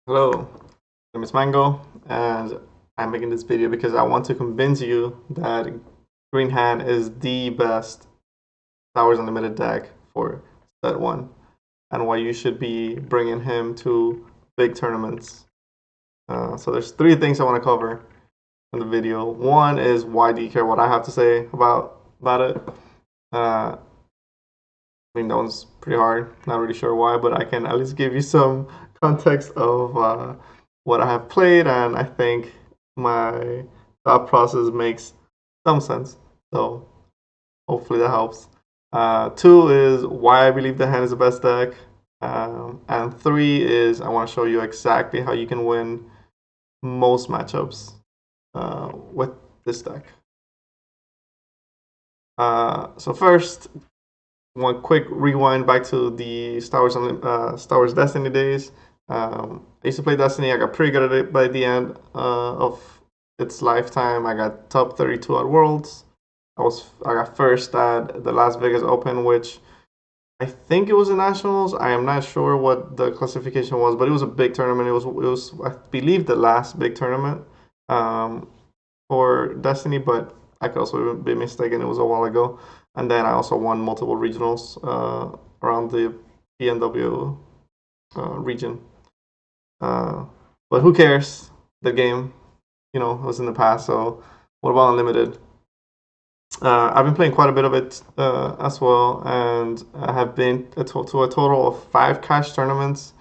Hello, my name is Mango, and I'm making this video because I want to convince you that Green Hand is the best Star Wars Unlimited deck for set 1, and why you should be bringing him to big tournaments. So there's three things I want to cover in the video. One is, why do you care what I have to say about it? I mean, that one's pretty hard. Not really sure why, but I can at least give you some context of what I have played, and I think my thought process makes some sense. So hopefully that helps. Two is why I believe the hand is the best deck. And three is I want to show you exactly how you can win most matchups with this deck. So first, one quick rewind back to the Star Wars Destiny days. I used to play Destiny. I got pretty good at it by the end of its lifetime. I got top 32 at Worlds. I got first at the Las Vegas Open, which I think it was the Nationals. I am not sure what the classification was, but it was a big tournament. It was I believe the last big tournament for Destiny, but I could also be mistaken. It was a while ago. And then I also won multiple regionals around the PNW region. But who cares? The game, was in the past. So what about Unlimited? I've been playing quite a bit of it as well, and I have been to a total of 5 cash tournaments.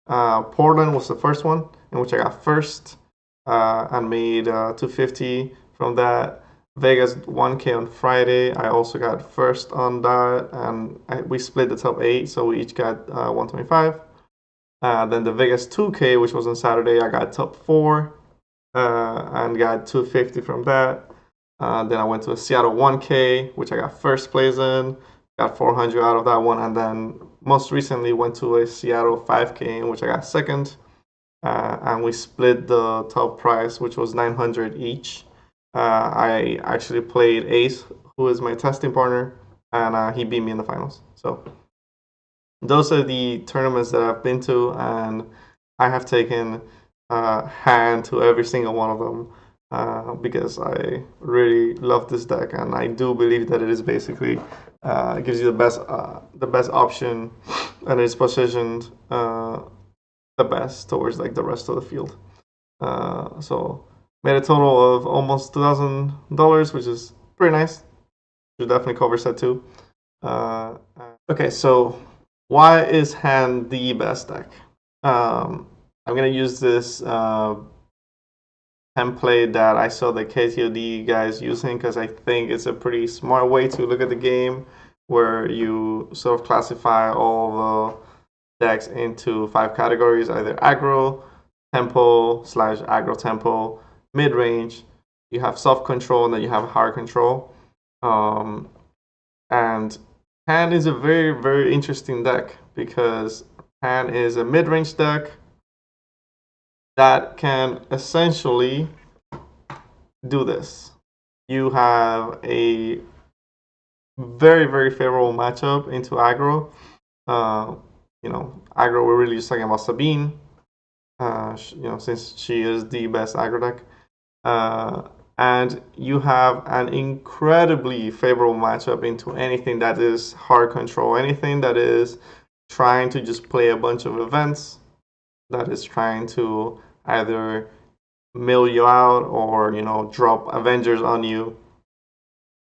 Portland was the first one, in which I got first and made 250 from that. Vegas 1K on Friday. I also got first on that, and we split the top 8, so we each got 125. Then the Vegas 2K, which was on Saturday, I got top 4 and got 250 from that. Then I went to a Seattle 1K, which I got first place in, got 400 out of that one, and then most recently went to a Seattle 5K, in which I got second, and we split the top prize, which was 900 each. I actually played Ace, who is my testing partner, and he beat me in the finals. So those are the tournaments that I've been to, and I have taken hand to every single one of them because I really love this deck, and I do believe that it is basically it gives you the best option, and it's positioned the best towards like the rest of the field. So made a total of almost $2,000, which is pretty nice. Should definitely cover set 2. Okay, so why is hand the best deck? I'm gonna use this template that I saw the KTOD guys using, because I think it's a pretty smart way to look at the game, where you sort of classify all the decks into 5 categories: either aggro, tempo / aggro tempo, mid-range, you have soft control, and then you have hard control. And hand is a very, very interesting deck, because hand is a mid-range deck that can essentially do this. You have a very, very favorable matchup into aggro. Aggro, we're really just talking about Sabine, since she is the best aggro deck. And you have an incredibly favorable matchup into anything that is hard control, anything that is trying to just play a bunch of events, that is trying to either mill you out or drop Avengers on you.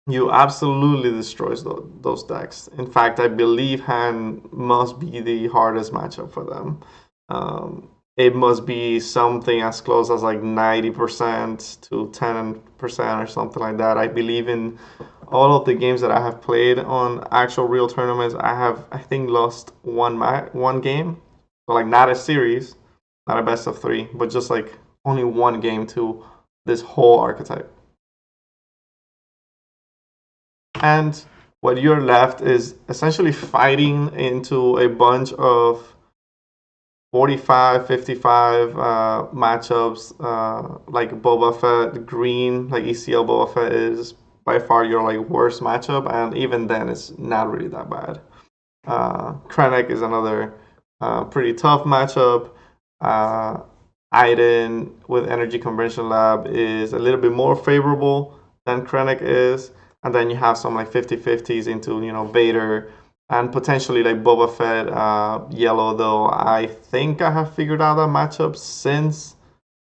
You absolutely destroys those decks. In fact, I believe hand must be the hardest matchup for them. It must be something as close as like 90% to 10% or something like that. I believe in all of the games that I have played on actual real tournaments, I think lost one game. So like not a series, not a best of 3, but just like only one game to this whole archetype. And what you're left is essentially fighting into a bunch of 45, 55 matchups, like Boba Fett Green, like ECL Boba Fett is by far your like worst matchup, and even then it's not really that bad. Krennic is another pretty tough matchup. Iden with Energy Conversion Lab is a little bit more favorable than Krennic is. And then you have some like 50-50s into, Vader and potentially like Boba Fett, Yellow, though I think I have figured out that matchup since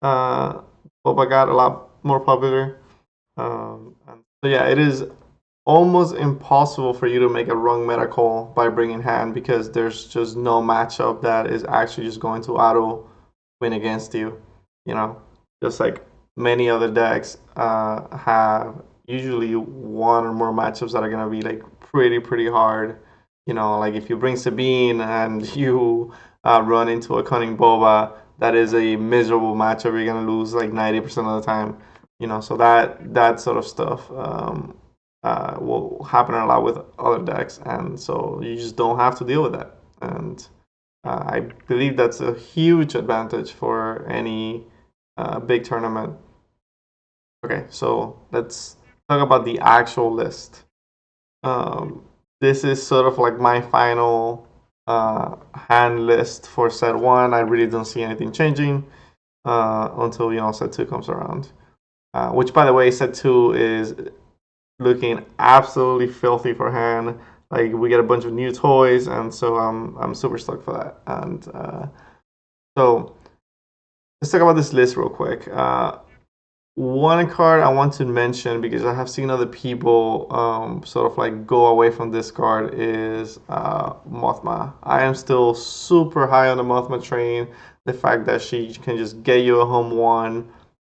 Boba got a lot more popular. And so yeah, it is almost impossible for you to make a wrong meta call by bringing hand because there's just no matchup that is actually just going to auto win against you. Just like many other decks have usually one or more matchups that are gonna be like pretty hard. Like if you bring Sabine and you run into a Cunning Boba, that is a miserable matchup. You're gonna lose like 90% of the time. So that sort of stuff will happen a lot with other decks, and so you just don't have to deal with that. And I believe that's a huge advantage for any big tournament. Okay, so let's talk about the actual list. This is sort of like my final hand list for set 1. I really don't see anything changing until set 2 comes around. Which, by the way, set 2 is looking absolutely filthy for hand. Like we get a bunch of new toys, and so I'm super stoked for that. And so let's talk about this list real quick. One card I want to mention because I have seen other people sort of like go away from this card is Mothma. I am still super high on the Mothma train. The fact that she can just get you a home one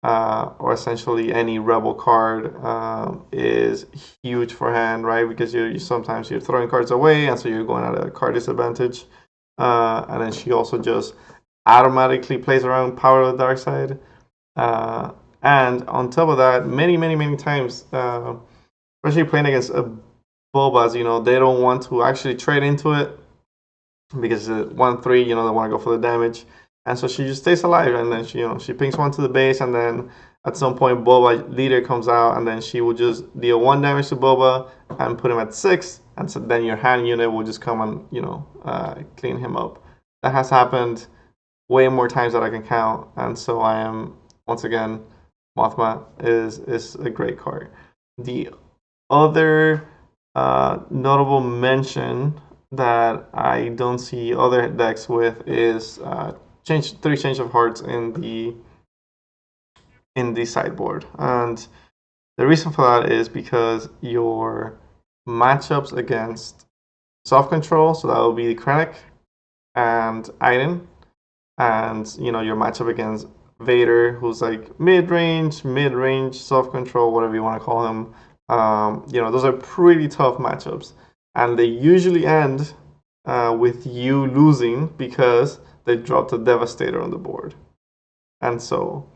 or essentially any rebel card is huge for hand, right? Because you sometimes you're throwing cards away, and so you're going at a card disadvantage. And then she also just automatically plays around Power of the Dark Side. And on top of that, many times, especially playing against Bobas, they don't want to actually trade into it because 1/3, they want to go for the damage, and so she just stays alive, and then she pings one to the base, and then at some point Boba leader comes out, and then she will just deal 1 damage to Boba and put him at 6, and so then your hand unit will just come and clean him up. That has happened way more times than I can count, and so I am once again. Mothma is a great card. The other notable mention that I don't see other decks with is 3 Change of Hearts in the sideboard, and the reason for that is because your matchups against Soft Control, so that will be Krennic and Iden, and your matchup against Vader, who's like mid-range, soft control, whatever you want to call him. Those are pretty tough matchups, and they usually end with you losing because they dropped a Devastator on the board, and so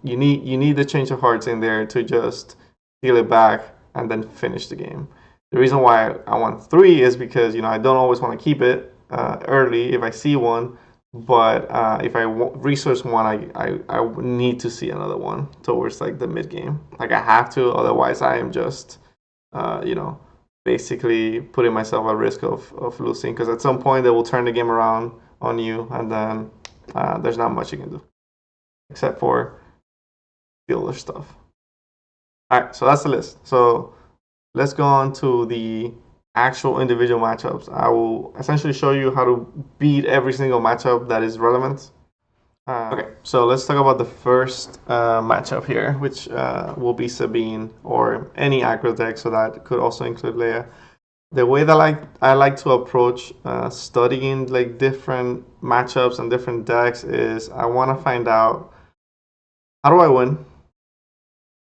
you need the Change of Hearts in there to just steal it back and then finish the game. The reason why I want 3 is because I don't always want to keep it early if I see one. But if I resource one, I need to see another one towards like the mid game. Like I have to, otherwise I am just, basically putting myself at risk of losing. Because at some point they will turn the game around on you, and then there's not much you can do except for the other stuff. All right, so that's the list. So let's go on to the actual individual matchups. I will essentially show you how to beat every single matchup that is relevant. Okay, so let's talk about the first matchup here, which will be Sabine or any aggro deck, so that could also include Leia. The way that I like to approach studying like different matchups and different decks is I want to find out how do I win.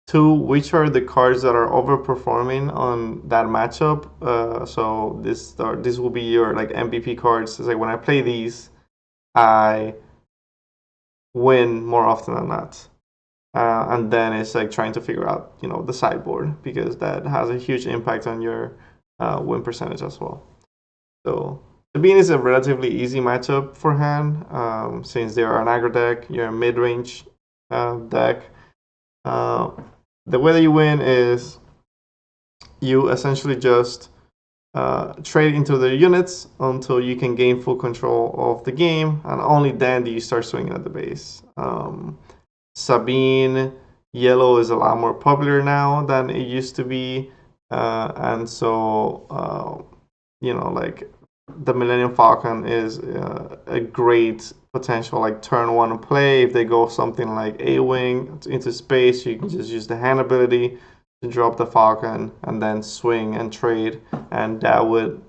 2, which are the cards that are overperforming on that matchup? So this will be your like MVP cards. It's like when I play these, I win more often than not. And then it's like trying to figure out the sideboard, because that has a huge impact on your win percentage as well. So Sabine is a relatively easy matchup for hand, since they are an aggro deck. You're a mid-range deck. The way that you win is you essentially just trade into their units until you can gain full control of the game, and only then do you start swinging at the base. Sabine Yellow is a lot more popular now than it used to be, and so like the Millennium Falcon is a great potential like turn one play. If they go something like A-Wing into space, you can just use the hand ability to drop the Falcon and then swing and trade, and that would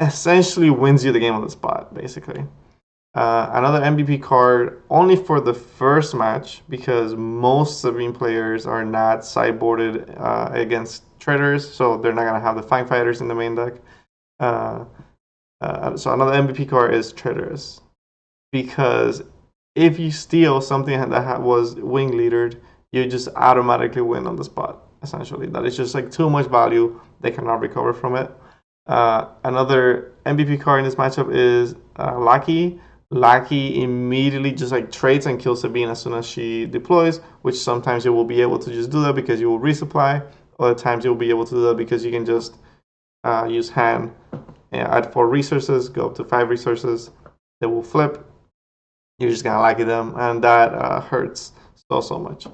essentially wins you the game on the spot, basically. Another MVP card only for the first match, because most Sabine players are not sideboarded against traders, so they're not going to have the Fang Fighters in the main deck. So another MVP card is Traitorous, because if you steal something that was wing leadered, you just automatically win on the spot. Essentially, that is just like too much value. They cannot recover from it. Another MVP card in this matchup is Lucky. Lucky immediately just like trades and kills Sabine as soon as she deploys, which sometimes you will be able to just do that because you will resupply. Other times you'll be able to do that because you can just use hand, add 4 resources, go up to 5 resources. They will flip. You're just gonna Lucky them, and that hurts so much.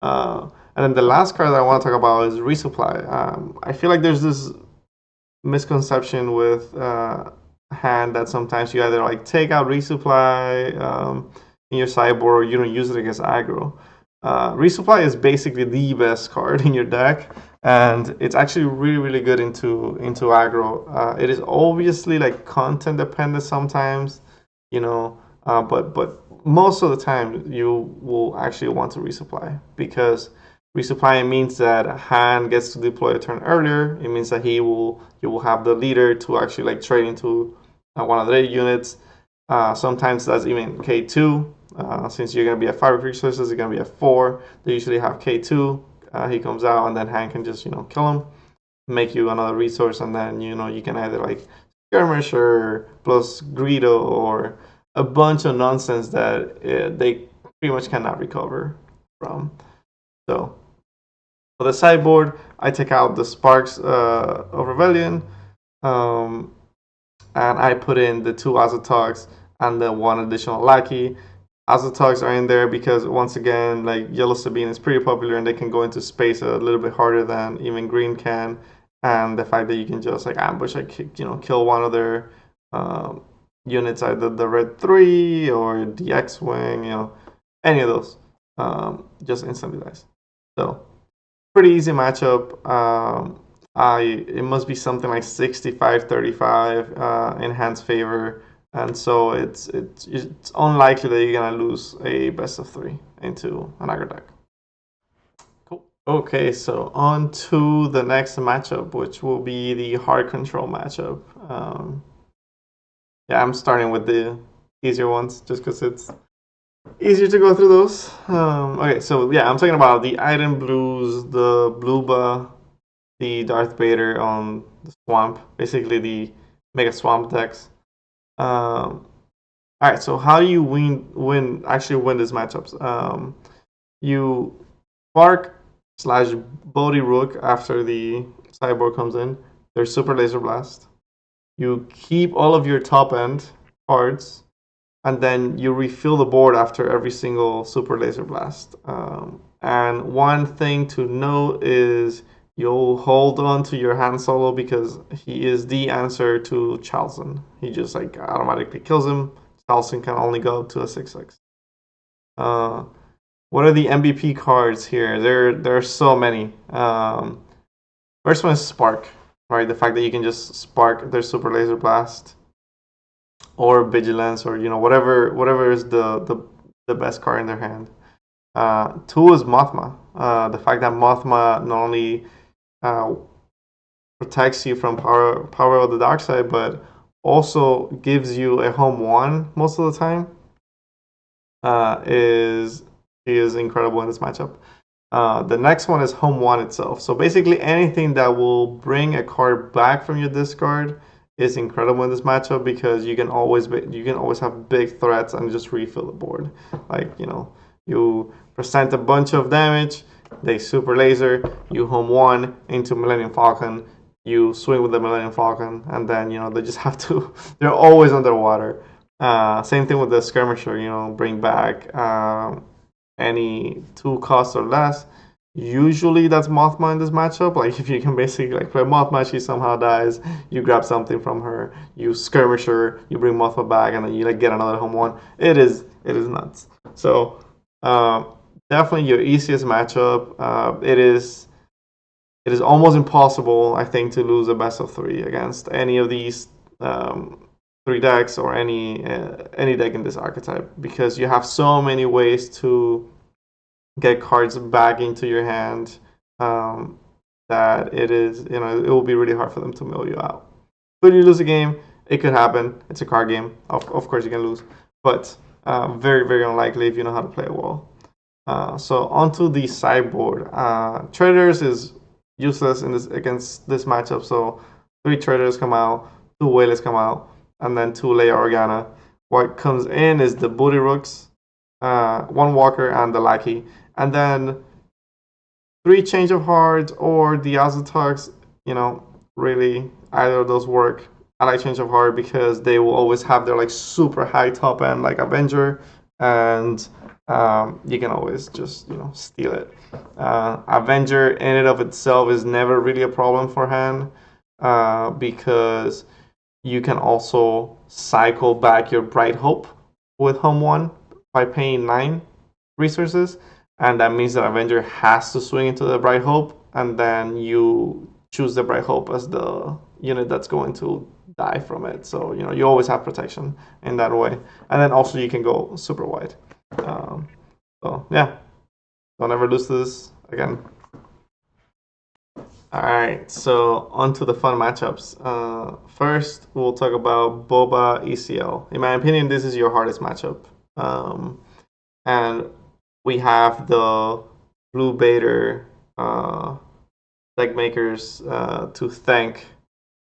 And then the last card that I want to talk about is resupply. I feel like there's this misconception with hand that sometimes you either like take out resupply in your sideboard, or you don't use it against aggro. Resupply is basically the best card in your deck, and it's actually really good into aggro. It is obviously like content dependent sometimes, but most of the time you will actually want to resupply, because resupplying means that hand gets to deploy a turn earlier. It means that you will have the leader to actually like trade into one of their units. Sometimes that's even K2. Since you're going to be at 5 resources, you're going to be at 4. They usually have K2. He comes out, and then hand can just kill him, make you another resource, and then you can either like skirmisher plus Greedo or a bunch of nonsense that they pretty much cannot recover from. So for the sideboard, I take out the Sparks of Rebellion, and I put in the 2 Azotogs and the 1 additional Lackey. Azotogs are in there because, once again, like Yellow Sabine is pretty popular, and they can go into space a little bit harder than even Green can. And the fact that you can just like ambush, like kill one of their units, either the Red 3 or the X-Wing, any of those, just instantly dies. So pretty easy matchup. It must be something like 65-35 in hand's favor, and so it's unlikely that you're gonna lose a best of 3 into an aggro deck. Cool. Okay, so on to the next matchup, which will be the hard control matchup. Yeah, I'm starting with the easier ones just because it's easier to go through those. Okay, so yeah, I'm talking about the Iron Blues, the Bluba, the Darth Vader on the Swamp, basically the Mega Swamp decks. Alright, so how do you actually win these matchups? You Spark / Bodhi Rook after the sideboard comes in. There's Super Laser Blast. You keep all of your top end cards, and then you refill the board after every single Super Laser Blast. And one thing to note is you'll hold on to your Han Solo, because he is the answer to Chalcen. He just like automatically kills him. Chalcen can only go up to a 6/6. What are the MVP cards here? There are so many. First one is Spark, right? The fact that you can just spark their Super Laser Blast, or Vigilance, or whatever is the best card in their hand. 2 is Mothma. The fact that Mothma not only protects you from power of the dark side, but also gives you a home 1 most of the time, is incredible in this matchup. The next one is home 1 itself. So basically anything that will bring a card back from your discard is incredible in this matchup, because you can always have big threats and just refill the board. Like, you present a bunch of damage, they super laser, you home 1 into Millennium Falcon, you swing with the Millennium Falcon, and then they just have to. They're always underwater. Same thing with the skirmisher. Bring back any 2 costs or less. Usually that's Mothma in this matchup. Like if you can basically like play Mothma, she somehow dies. You grab something from her. You skirmish her. You bring Mothma back, and then you like get another home one. It is nuts. So definitely your easiest matchup. It is almost impossible, I think, to lose a best of 3 against any of these 3 decks or any deck in this archetype, because you have so many ways to get cards back into your hand, that it will be really hard for them to mill you out. Could you lose a game? It could happen. It's a card game. Of course you can lose, but very, very unlikely if you know how to play it well. So onto the sideboard. Traders is useless against this matchup. So 3 Traders come out, 2 Whalers come out, and then 2 Leia Organa. What comes in is the Booty Rooks, 1 Walker, and the Lackey. And then 3 Change of Hearts or the Azatux. Really, either of those work. I like Change of Heart because they will always have their like super high top end like Avenger, and you can always just steal it. Avenger in and of itself is never really a problem for hand, because you can also cycle back your Bright Hope with home 1 by paying 9 resources, and that means that Avenger has to swing into the Bright Hope, and then you choose the Bright Hope as the unit that's going to die from it. So you always have protection in that way, and then also you can go super wide. So yeah, don't ever lose this again. All right, so on to the fun matchups. First, we'll talk about Boba ECL. In my opinion, this is your hardest matchup. And we have the Blue Vader deck makers to thank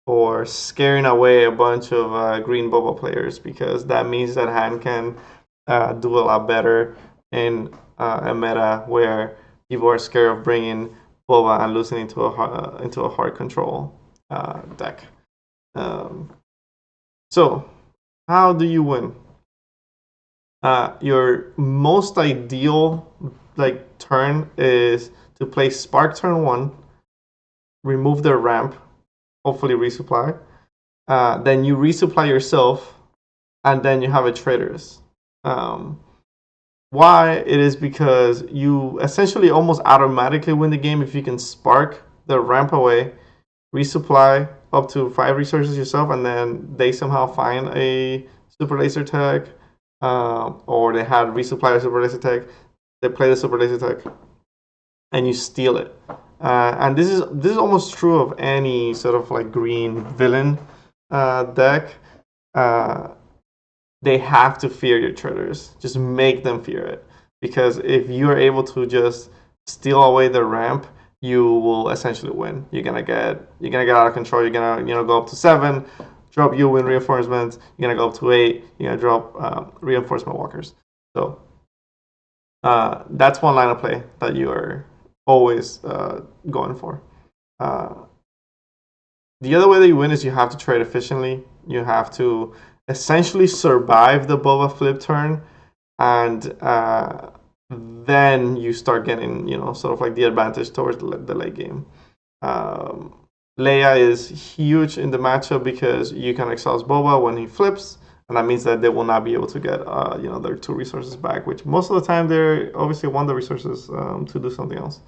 for scaring away a bunch of green Boba players, because that means that hand can do a lot better in a meta where people are scared of bringing Boba and losing into a hard control deck. So how do you win? Your most ideal turn is to play Spark turn 1, remove their ramp, hopefully resupply. Then you resupply yourself, and then you have a Traders. Why? It is because you essentially almost automatically win the game if you can spark the ramp away, resupply up to 5 resources yourself, and then they somehow find a super laser tech, or they had resupply a super laser tech, they play the super laser tech, and you steal it. And this is almost true of any sort of like green villain deck. They have to fear your Traders. Just make them fear it, because if you are able to just steal away the ramp, you will essentially win. You're gonna get out of control. You're gonna go up to 7, drop you win reinforcements. You're gonna go up to 8. You're gonna drop reinforcement walkers. So that's one line of play that you are always going for. The other way that you win is you have to trade efficiently. You have to essentially survive the Boba flip turn, and then you start getting sort of like the advantage towards the late game. Leia is huge in the matchup because you can exhaust Boba when he flips, and that means that they will not be able to get their 2 resources back, which most of the time they obviously want the resources to do something else.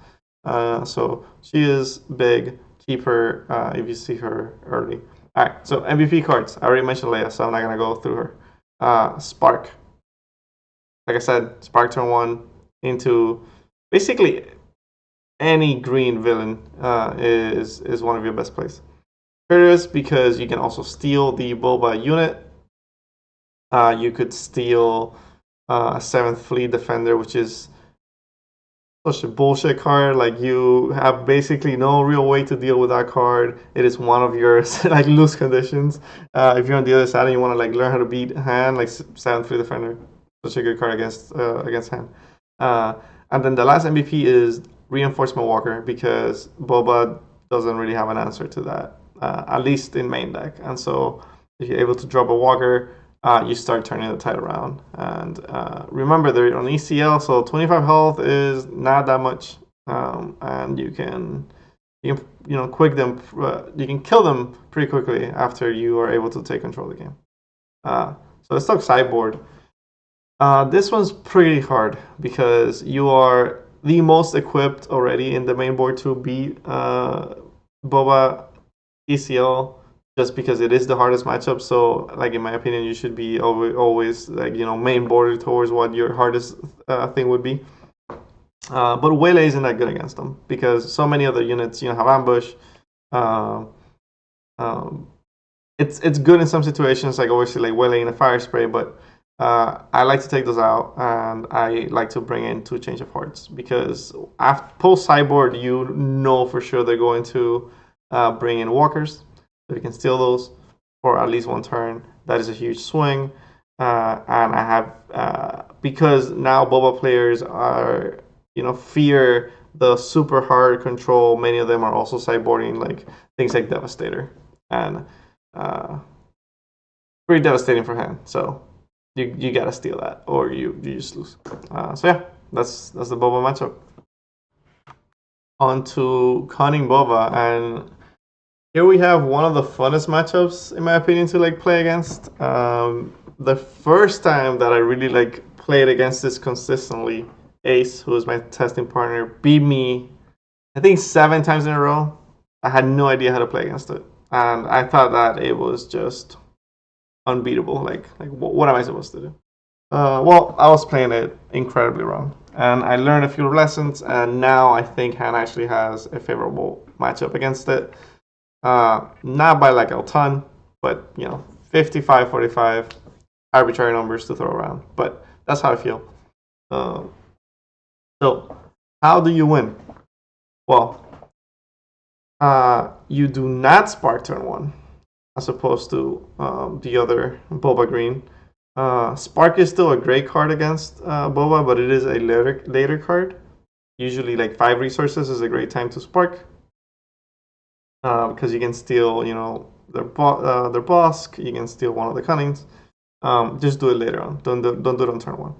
So she is big. Keep her if you see her early. All right, so MVP cards. I already mentioned Leia, so I'm not gonna go through her. Spark. Like I said, Spark turn 1 into basically any green villain is one of your best plays. Curious because you can also steal the Boba unit. You could steal a 7th Fleet Defender, which is such a bullshit card. Like, you have basically no real way to deal with that card. It is one of your like loose conditions. If you're on the other side and you want to like learn how to beat hand, like 7th Fleet Defender, such a good card against hand. And then the last MVP is Reinforcement Walker, because Boba doesn't really have an answer to that. at least in main deck. And so if you're able to drop a walker, you start turning the tide around. And remember, they're on ECL, so 25 health is not that much, and you can quick them. You can kill them pretty quickly after you are able to take control of the game. So let's talk sideboard. This one's pretty hard because you are the most equipped already in the main board to beat Boba ECL, just because it is the hardest matchup. So, like, in my opinion, you should be always like, main border towards what your hardest thing would be. But Waylay isn't that good against them because so many other units, have ambush. It's good in some situations, like obviously like Waylay in a fire spray, but I like to take those out, and I like to bring in 2 Change of Hearts because after post sideboard, you know for sure they're going to bring in walkers, so you can steal those for at least 1 turn. That is a huge swing, and I have because now Boba players are fear the super hard control. Many of them are also sideboarding like things like Devastator, and pretty devastating for him. So you gotta steal that, or you just lose. So yeah, that's the Boba matchup. On to Cunning Boba, and here we have one of the funnest matchups in my opinion to like play against. The first time that I really played against this consistently, Ace, who is my testing partner, beat me I think 7 times in a row. I had no idea how to play against it, and I thought that it was just unbeatable. Like what am I supposed to do? Well, I was playing it incredibly wrong, and I learned a few lessons, and now I think Han actually has a favorable matchup against it. Not by like a ton, but 55-45, arbitrary numbers to throw around, but that's how I feel. So how do you win? Well, you do not spark turn 1, as opposed to the other Boba Green. Spark is still a great card against Boba, but it is a later card. Usually, like 5 resources is a great time to spark because you can steal, their boss. You can steal one of the cunnings. Just do it later on. Don't do it on turn 1,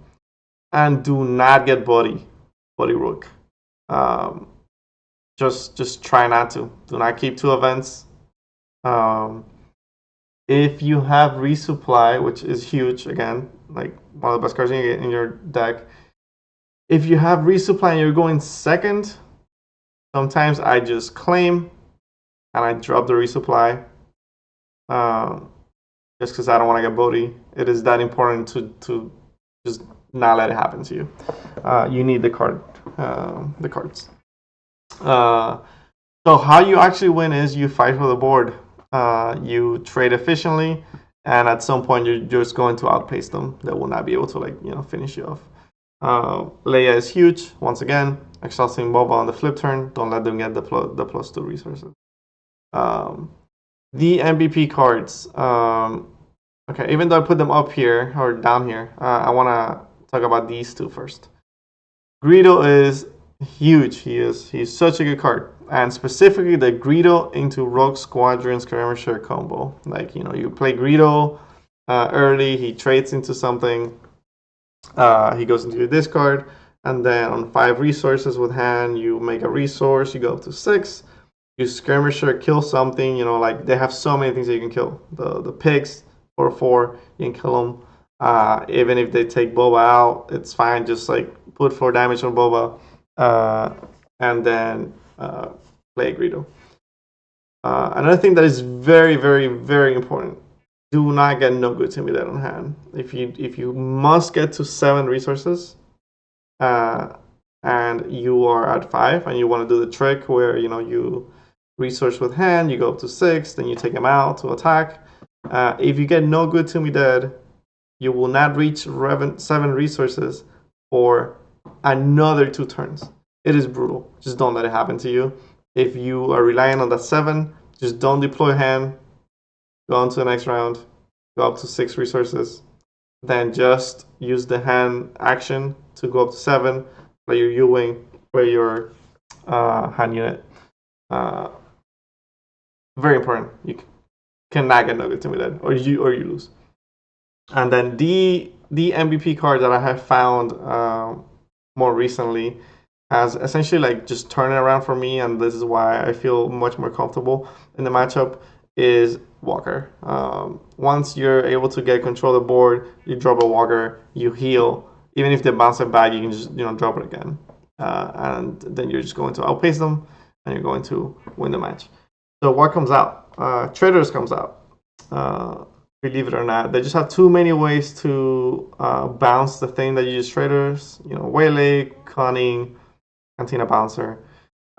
and do not get body rook. Just try not to. Do not keep 2 events. If you have resupply, which is huge, again, like one of the best cards in your deck. If you have resupply and you're going second, sometimes I just claim and I drop the resupply, just because I don't want to get booty. It is that important to just not let it happen to you. You need the cards. So how you actually win is you fight for the board. You trade efficiently, and at some point you're just going to outpace them. They will not be able to finish you off. Leia is huge. Once again, exhausting Boba on the flip turn. Don't let them get the +2 resources. The MVP cards. Okay, even though I put them up here or down here, I want to talk about these 2 first. Greedo is huge. He's such a good card, and specifically the Greedo into Rogue Squadron Skirmisher combo. You play Greedo early, he trades into something, he goes into your discard, and then on 5 resources with hand, you make a resource, you go up to 6, you Skirmisher, kill something. They have so many things that you can kill. The pigs for 4, you can kill them. Even if they take Boba out, it's fine. Just put 4 damage on Boba. And then play Greedo. Another thing that is very, very, very important: do not get no good Timidate on hand. If you must get to 7 resources, and you are at 5, and you want to do the trick where you resource with hand, you go up to 6, then you take him out to attack. If you get no good Timidate, you will not reach 7 resources for another 2 turns. It is brutal. Just don't let it happen to you. If you are relying on that 7, just don't deploy hand. Go on to the next round. Go up to 6 resources. Then just use the hand action to go up to 7. Play your U-Wing. Play your hand unit. Very important. You cannot get Nugget to me then, or you lose. And then the MVP card that I have found more recently has essentially like just turned it around for me, and this is why I feel much more comfortable in the matchup. Is Walker. Once you're able to get control of the board, you drop a Walker, you heal. Even if they bounce it back, you can just drop it again, and then you're just going to outpace them, and you're going to win the match. So what comes out? Traders comes out. Believe it or not, they just have too many ways to bounce the thing that you use traders. Waylay, Cunning, Cantina Bouncer.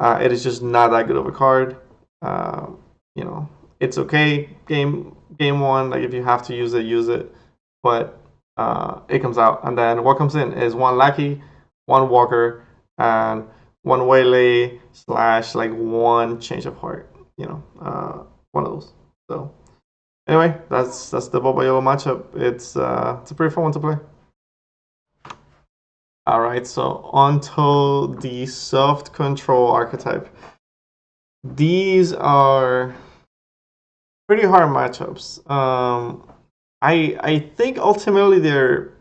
It is just not that good of a card. You know, it's okay. Game one, like if you have to use it, use it. But it comes out, and then what comes in is one Lackey, one Walker, and one Waylay / like one Change of Heart. One of those. So anyway, that's the Boba Yellow matchup. It's a pretty fun one to play. All right, so onto the soft control archetype. These are pretty hard matchups. I think ultimately they're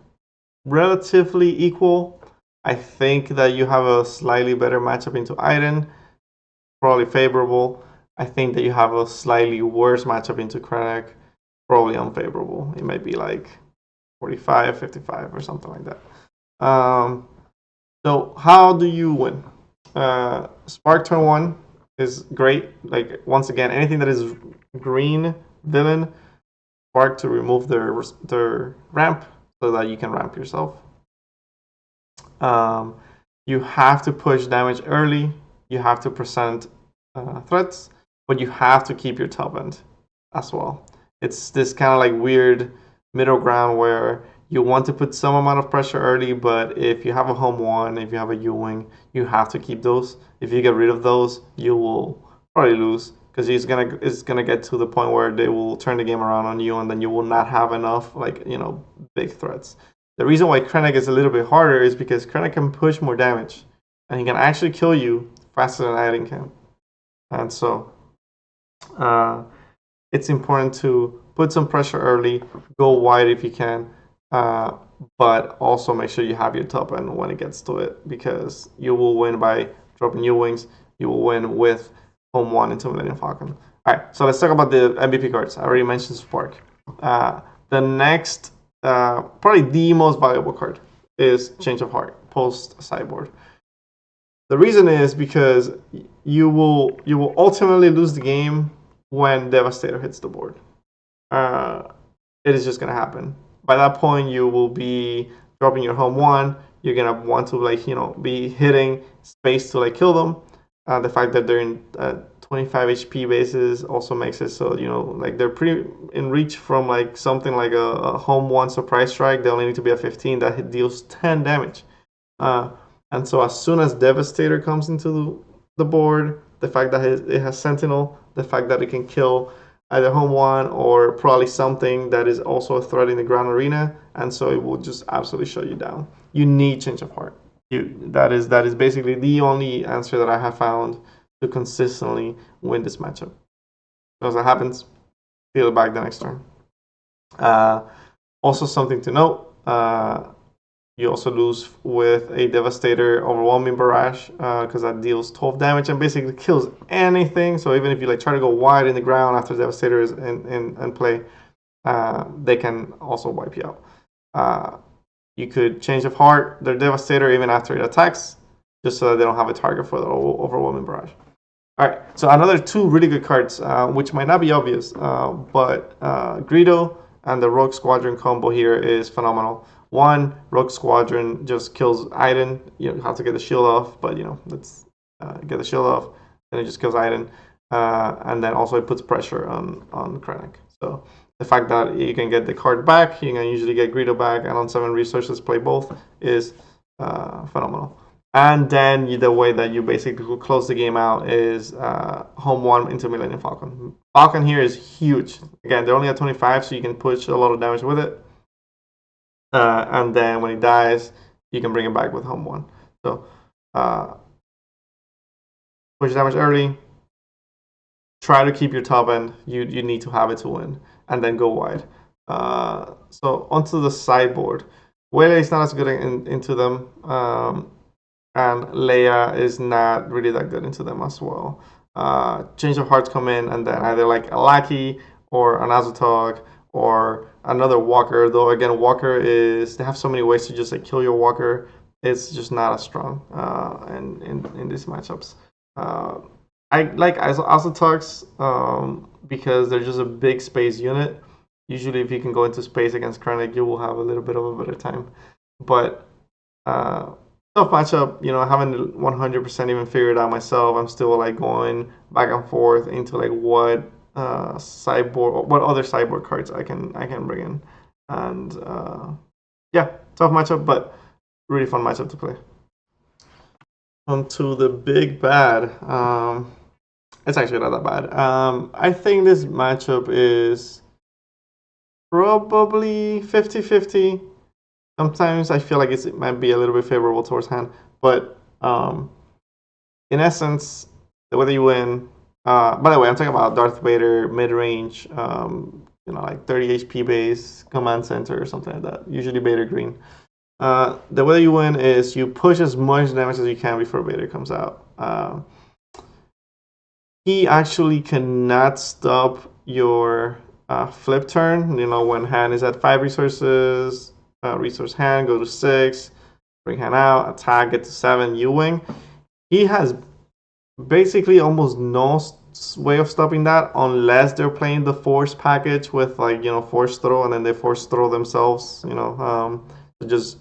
relatively equal. I think that you have a slightly better matchup into Iden, probably favorable. I think that you have a slightly worse matchup into Krennic, probably unfavorable. It might be like 45, 55 or something like that. So how do you win? Spark turn 1 is great. Like once again, anything that is green villain, Spark to remove their ramp so that you can ramp yourself. You have to push damage early. You have to present threats, but you have to keep your top end as well. It's this kind of like weird middle ground where you want to put some amount of pressure early, but if you have a home one, if you have a U-wing, you have to keep those. If you get rid of those, you will probably lose because it's gonna get to the point where they will turn the game around on you, and then you will not have enough big threats. The reason why Krennic is a little bit harder is because Krennic can push more damage, and he can actually kill you faster than Iden can. And so it's important to put some pressure early, go wide if you can, but also make sure you have your top end when it gets to it, because you will win by dropping U-wings. You will win with home one into Millennium Falcon. All right, so let's talk about the MVP cards. I already mentioned Spark. The next, probably the most valuable card is Change of Heart, post sideboard. The reason is because you will ultimately lose the game when Devastator hits the board. It is just gonna happen. By that point, you will be dropping your home one. You're gonna want to be hitting space to kill them. The fact that they're in 25 HP bases also makes it so they're pretty in reach from something like a home one surprise strike. They only need to be a 15 that deals 10 damage. And so as soon as Devastator comes into the board, the fact that it has Sentinel, the fact that it can kill either home one or probably something that is also a threat in the ground arena, and so it will just absolutely shut you down. You need Change of Heart. That is basically the only answer that I have found to consistently win this matchup. So as that happens, steal it back the next turn. Also something to note, you also lose with a Devastator Overwhelming Barrage because that deals 12 damage and basically kills anything. So even if you try to go wide in the ground after Devastator is in play, they can also wipe you out. You could Change of Heart their Devastator even after it attacks, just so that they don't have a target for the Overwhelming Barrage. All right, so another two really good cards, which might not be obvious, but Greedo and the Rogue Squadron combo here is phenomenal. One, Rogue Squadron just kills Iden. You have to get the shield off, but let's get the shield off. Then it just kills Iden, and then also it puts pressure on Krennic. So the fact that you can get the card back, you can usually get Greedo back, and on 7 resources play both is phenomenal. And then the way that you basically close the game out is home one into Millennium Falcon. Falcon here is huge. Again, they're only at 25, so you can push a lot of damage with it. And then when he dies, you can bring it back with home one. So push damage early, try to keep your top end. You need to have it to win, and then go wide. So onto the sideboard. Wele is not as good into them, and Leia is not really that good into them as well. Change of Hearts come in, and then either like a Lackey or an Azotog or another Walker. Though again, Walker is, they have so many ways to just like kill your Walker. It's just not as strong in these matchups. I like Azotogs because they're just a big space unit. Usually, if you can go into space against Krennic, you will have a little bit of a better time. But tough matchup. You know, I haven't 100% even figured out myself. I'm still like going back and forth into like what what other sideboard cards I can bring in, and yeah, tough matchup, but really fun matchup to play. Onto the big bad. It's actually not that bad. I think this matchup is probably 50-50. Sometimes I feel like it might be a little bit favorable towards hand, but in essence, the way that you win. By the way, I'm talking about Darth Vader mid-range, like 30 HP base, command center or something like that. Usually Vader Green. The way that you win is you push as much damage as you can before Vader comes out. He actually cannot stop your flip turn. You know, when hand is at 5 resources, resource hand, go to 6, bring hand out, attack, get to 7, you wing. He has basically almost no way of stopping that unless they're playing the force package with like, force throw, and then they force throw themselves, so just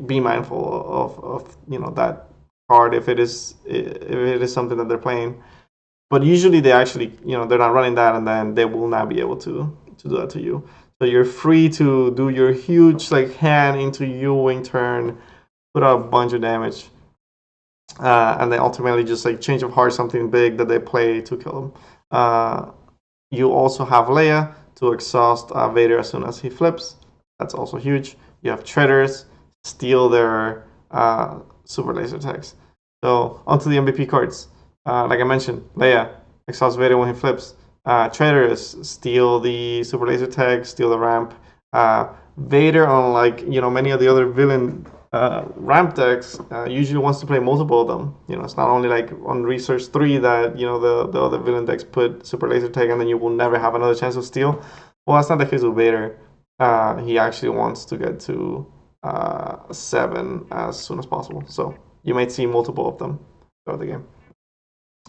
be mindful of that card if it is something that they're playing. But usually they actually, they're not running that, and then they will not be able to do that to you. So you're free to do your huge like hand into U-wing turn, put out a bunch of damage, and then ultimately just like change of heart, something big that they play to kill them. You also have Leia to exhaust Vader as soon as he flips. That's also huge. You have Treaders, steal their super laser attacks. So onto the MVP cards. Like I mentioned, Leia, exhaust Vader when he flips. Traitors, steal the super laser tag, steal the ramp. Vader, unlike many of the other villain ramp decks, usually wants to play multiple of them. It's not only like on Research 3 that the other villain decks put super laser tag and then you will never have another chance of steal. Well, that's not the case with Vader. He actually wants to get to 7 as soon as possible. So you might see multiple of them throughout the game.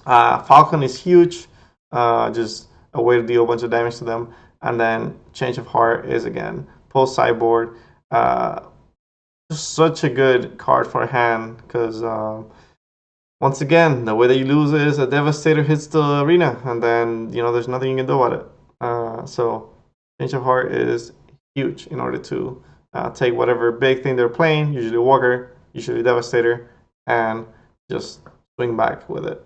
Falcon is huge, just a way to deal a bunch of damage to them. And then Change of Heart is, again, post sideboard. Just such a good card for hand because, once again, the way that you lose is a Devastator hits the arena, and then, there's nothing you can do about it. So Change of Heart is huge in order to take whatever big thing they're playing, usually Walker, usually Devastator, and just swing back with it.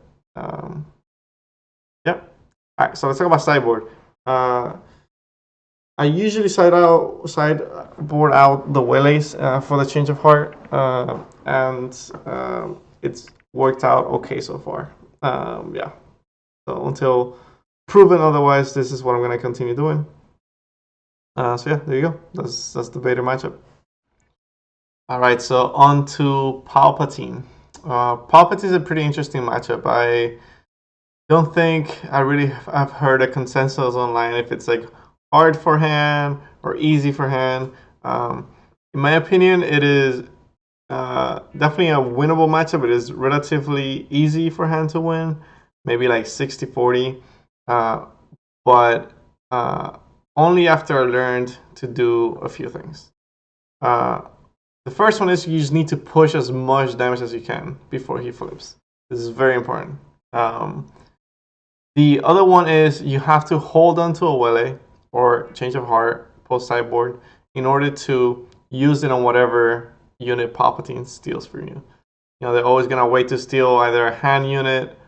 Yep. All right, so let's talk about sideboard. I usually sideboard out the Wele's for the Change of Heart, and it's worked out okay so far. Yeah. So until proven otherwise, this is what I'm gonna continue doing. So yeah, there you go. That's the Vader matchup. All right, so on to Palpatine. Palpatine is a pretty interesting matchup. I don't think I've heard a consensus online if it's like hard for hand or easy for hand. In my opinion, it is definitely a winnable matchup. It is relatively easy for hand to win, maybe like 60-40, but only after I learned to do a few things. The first one is you just need to push as much damage as you can before he flips. This is very important. The other one is you have to hold on to a Wele or Change of Heart post sideboard in order to use it on whatever unit Palpatine steals for you. They're always gonna wait to steal either a hand unit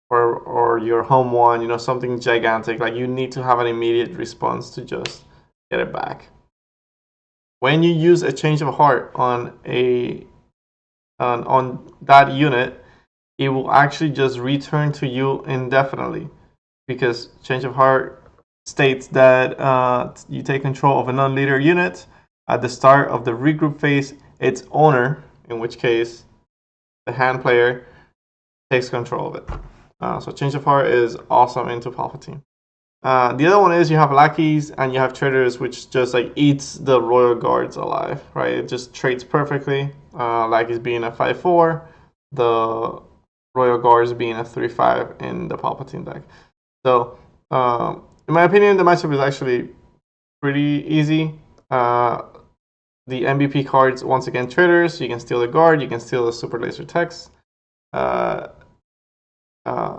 or your home one. Something gigantic. Like you need to have an immediate response to just get it back. When you use a Change of Heart on that unit, it will actually just return to you indefinitely. because Change of Heart states that you take control of a non-leader unit at the start of the regroup phase. Its owner, in which case the hand player, takes control of it. So Change of Heart is awesome into Palpatine. The other one is you have lackeys and you have traders, which just like eats the royal guards alive, right? It just trades perfectly. Lackeys being a 5/4, the royal guards being a 3/5 in the Palpatine deck. So, in my opinion, the matchup is actually pretty easy. The MVP cards, once again, traders. You can steal the guard, you can steal the super laser text.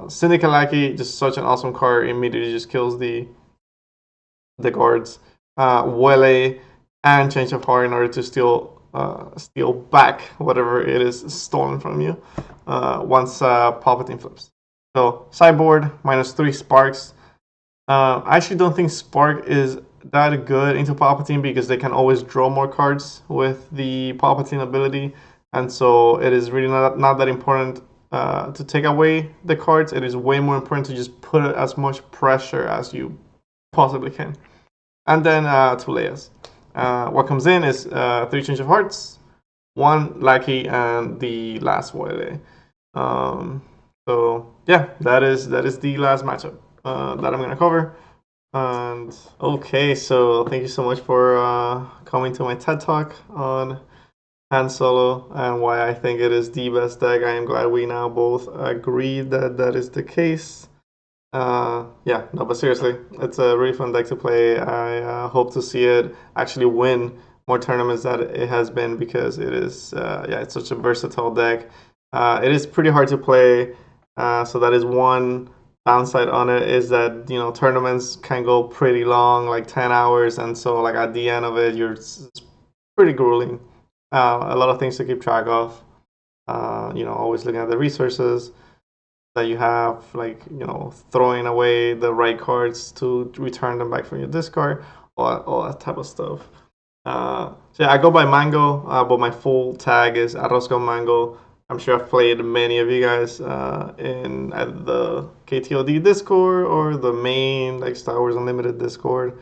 Syndicate Lackey, just such an awesome card. Immediately just kills the guards. Wele and Change of Heart in order to steal back whatever it is stolen from you once Palpatine flips. So sideboard -3 sparks. I actually don't think Spark is that good into Palpatine because they can always draw more cards with the Palpatine ability, and so it is really not that important to take away the cards. It is way more important to just put as much pressure as you possibly can. And then 2 Leias. What comes in is 3 Change of Hearts, 1 Lackey, and the last Wele. So yeah, that is the last matchup that I'm gonna cover. And okay, so thank you so much for coming to my TED Talk on Han Solo and why I think it is the best deck. I am glad we now both agree that that is the case. Yeah, no, but seriously, it's a really fun deck to play. I hope to see it actually win more tournaments that it has been because it is, yeah, it's such a versatile deck. It is pretty hard to play, so that is one downside on it is that tournaments can go pretty long, like 10 hours, and so like at the end of it, it's pretty grueling. A lot of things to keep track of. Always looking at the resources that you have, like throwing away the right cards to return them back from your discard, all that type of stuff. So yeah, I go by Mango, but my full tag is Arrosco Mango. I'm sure I've played many of you guys in either the KTOD Discord or the main like Star Wars Unlimited Discord.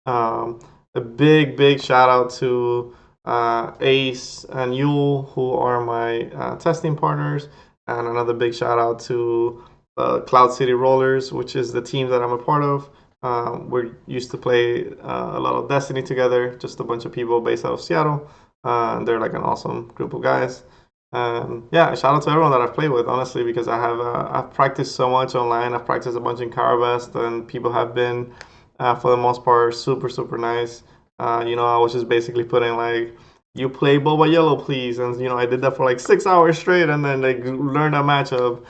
A big shout out to Ace and Yule, who are my testing partners, and another big shout out to Cloud City Rollers, which is the team that I'm a part of. We used to play a lot of Destiny together, just a bunch of people based out of Seattle. And they're like an awesome group of guys. Yeah, shout out to everyone that I've played with, honestly, because I've practiced so much online. I've practiced a bunch in Carabest, and people have been, for the most part, super nice. I was just basically putting like, you play Boba Yellow, please, and I did that for like 6 hours straight, and then they learned that matchup.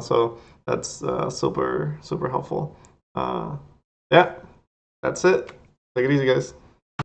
So that's super helpful. Yeah, that's it. Take it easy, guys.